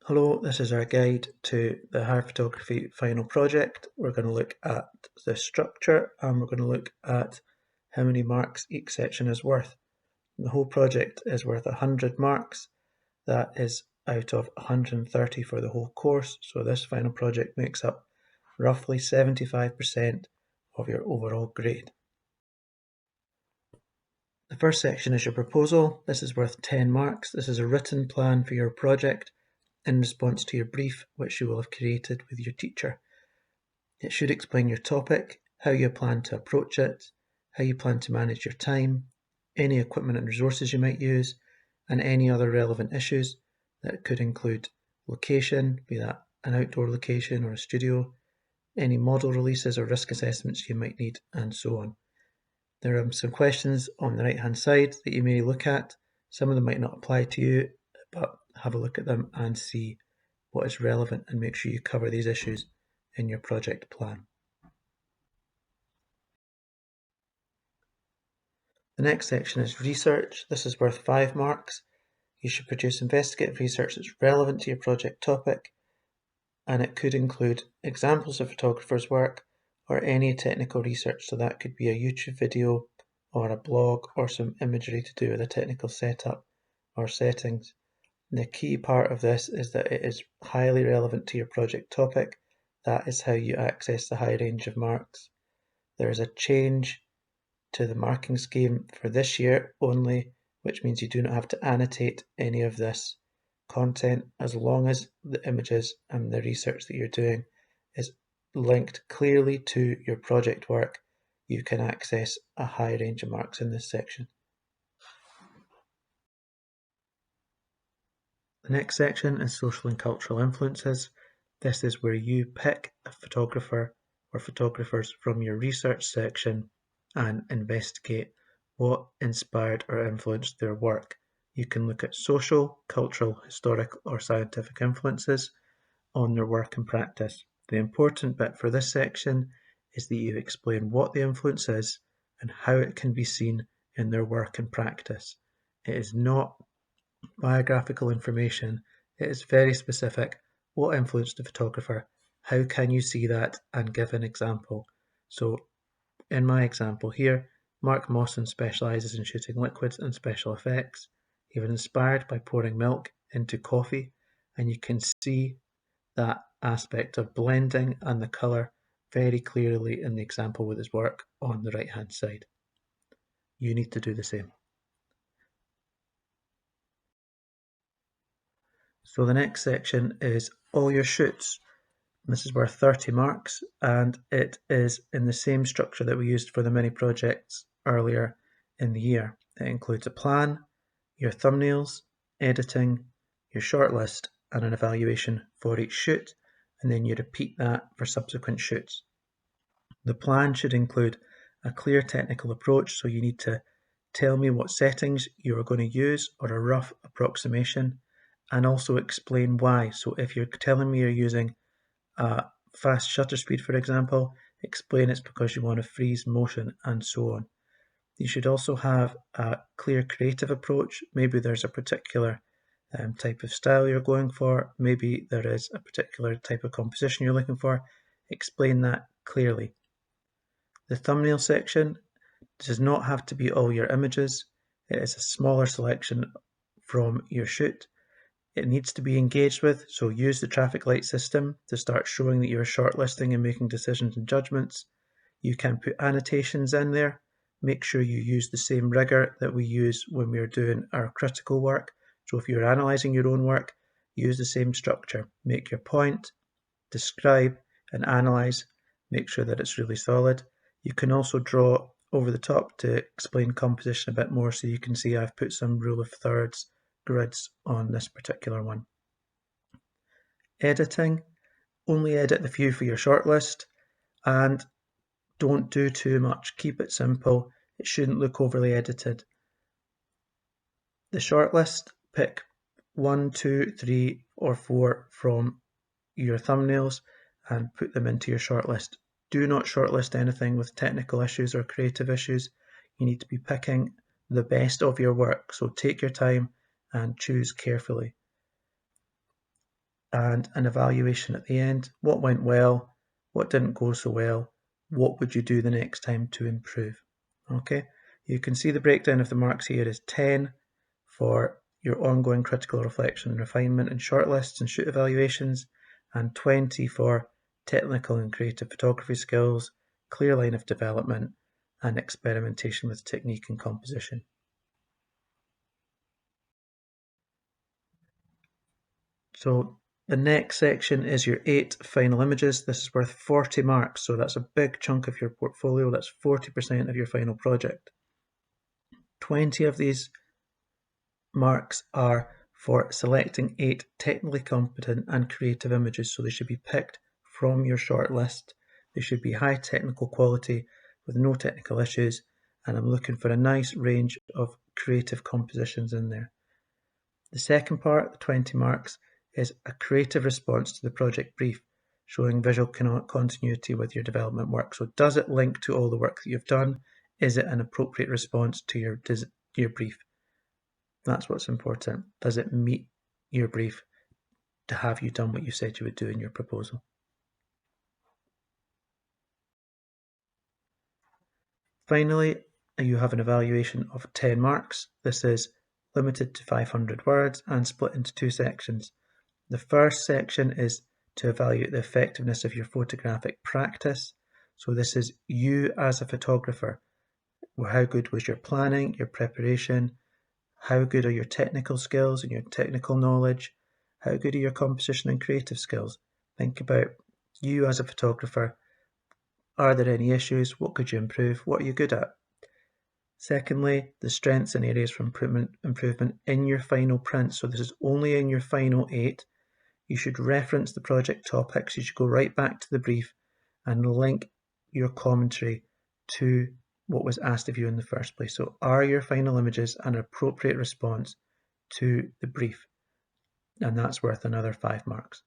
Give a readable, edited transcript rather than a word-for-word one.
Hello, this is our guide to the higher photography final project. We're going to look at the structure and we're going to look at how many marks each section is worth. The whole project is worth 100 marks. That is out of 130 for the whole course. So this final project makes up roughly 75% of your overall grade. The first section is your proposal. This is worth 10 marks. This is a written plan for your project in response to your brief, which you will have created with your teacher. It should explain your topic, how you plan to approach it, how you plan to manage your time, any equipment and resources you might use, and any other relevant issues that could include location, be that an outdoor location or a studio, any model releases or risk assessments you might need, and so on. There are some questions on the right hand side that you may look at. Some of them might not apply to you, but have a look at them and see what is relevant and make sure you cover these issues in your project plan. The next section is research. This is worth 5 marks. You should produce investigative research that's relevant to your project topic, and it could include examples of photographers' work or any technical research. So that could be a YouTube video or a blog or some imagery to do with a technical setup or settings. The key part of this is that it is highly relevant to your project topic. That is how you access the high range of marks. There is a change to the marking scheme for this year only, which means you do not have to annotate any of this content as long as the images and the research that you're doing is linked clearly to your project work. You can access a high range of marks in this section. The next section is social and cultural influences. This is where you pick a photographer or photographers from your research section and investigate what inspired or influenced their work. You can look at social, cultural, historical, or scientific influences on their work and practice. The important bit for this section is that you explain what the influence is and how it can be seen in their work and practice. It is not biographical information. It is very specific. What influenced the photographer? How can you see that? And give an example. So in my example here, Mark Mawson specialises in shooting liquids and special effects. He was inspired by pouring milk into coffee, and you can see that aspect of blending and the colour very clearly in the example with his work on the right hand side. You need to do the same. So the next section is all your shoots. This is worth 30 marks, and it is in the same structure that we used for the mini projects earlier in the year. It includes a plan, your thumbnails, editing, your shortlist, and an evaluation for each shoot, and then you repeat that for subsequent shoots. The plan should include a clear technical approach, so you need to tell me what settings you are going to use or a rough approximation, and also explain why. So if you're telling me you're using a fast shutter speed, for example, explain it's because you want to freeze motion and so on. You should also have a clear creative approach. Maybe there's a particular type of style you're going for. Maybe there is a particular type of composition you're looking for. Explain that clearly. The thumbnail section does not have to be all your images. It is a smaller selection from your shoot. It needs to be engaged with, so use the traffic light system to start showing that you're shortlisting and making decisions and judgments. You can put annotations in there. Make sure you use the same rigor that we use when we're doing our critical work. So if you're analysing your own work, use the same structure. Make your point, describe and analyse. Make sure that it's really solid. You can also draw over the top to explain composition a bit more, so you can see I've put some rule of thirds grids on this particular one. Editing, only edit the few for your shortlist and don't do too much. Keep it simple. It shouldn't look overly edited. The shortlist, pick 1, 2, 3 or 4 from your thumbnails and put them into your shortlist. Do not shortlist anything with technical issues or creative issues. You need to be picking the best of your work, so take your time and choose carefully. and an evaluation at the end. What went well? What didn't go so well? What would you do the next time to improve? Okay, you can see the breakdown of the marks here is 10 for your ongoing critical reflection and refinement and shortlists and shoot evaluations, and 20 for technical and creative photography skills, clear line of development, and experimentation with technique and composition. So the next section is your 8 final images. This is worth 40 marks, so that's a big chunk of your portfolio. That's 40% of your final project. 20 of these marks are for selecting 8 technically competent and creative images, so they should be picked from your shortlist. They should be high technical quality with no technical issues, and I'm looking for a nice range of creative compositions in there. The second part, the 20 marks, is a creative response to the project brief, showing visual continuity with your development work. So does it link to all the work that you've done? Is it an appropriate response to your brief? That's what's important. Does it meet your brief to have you done what you said you would do in your proposal? Finally, you have an evaluation of 10 marks. This is limited to 500 words and split into 2 sections. The first section is to evaluate the effectiveness of your photographic practice. So this is you as a photographer. How good was your planning, your preparation? How good are your technical skills and your technical knowledge? How good are your composition and creative skills? Think about you as a photographer. Are there any issues? What could you improve? What are you good at? Secondly, the strengths and areas for improvement in your final print. So this is only in your final 8. You should reference the project topics. You should go right back to the brief and link your commentary to what was asked of you in the first place. So are your final images an appropriate response to the brief? And that's worth another 5 marks.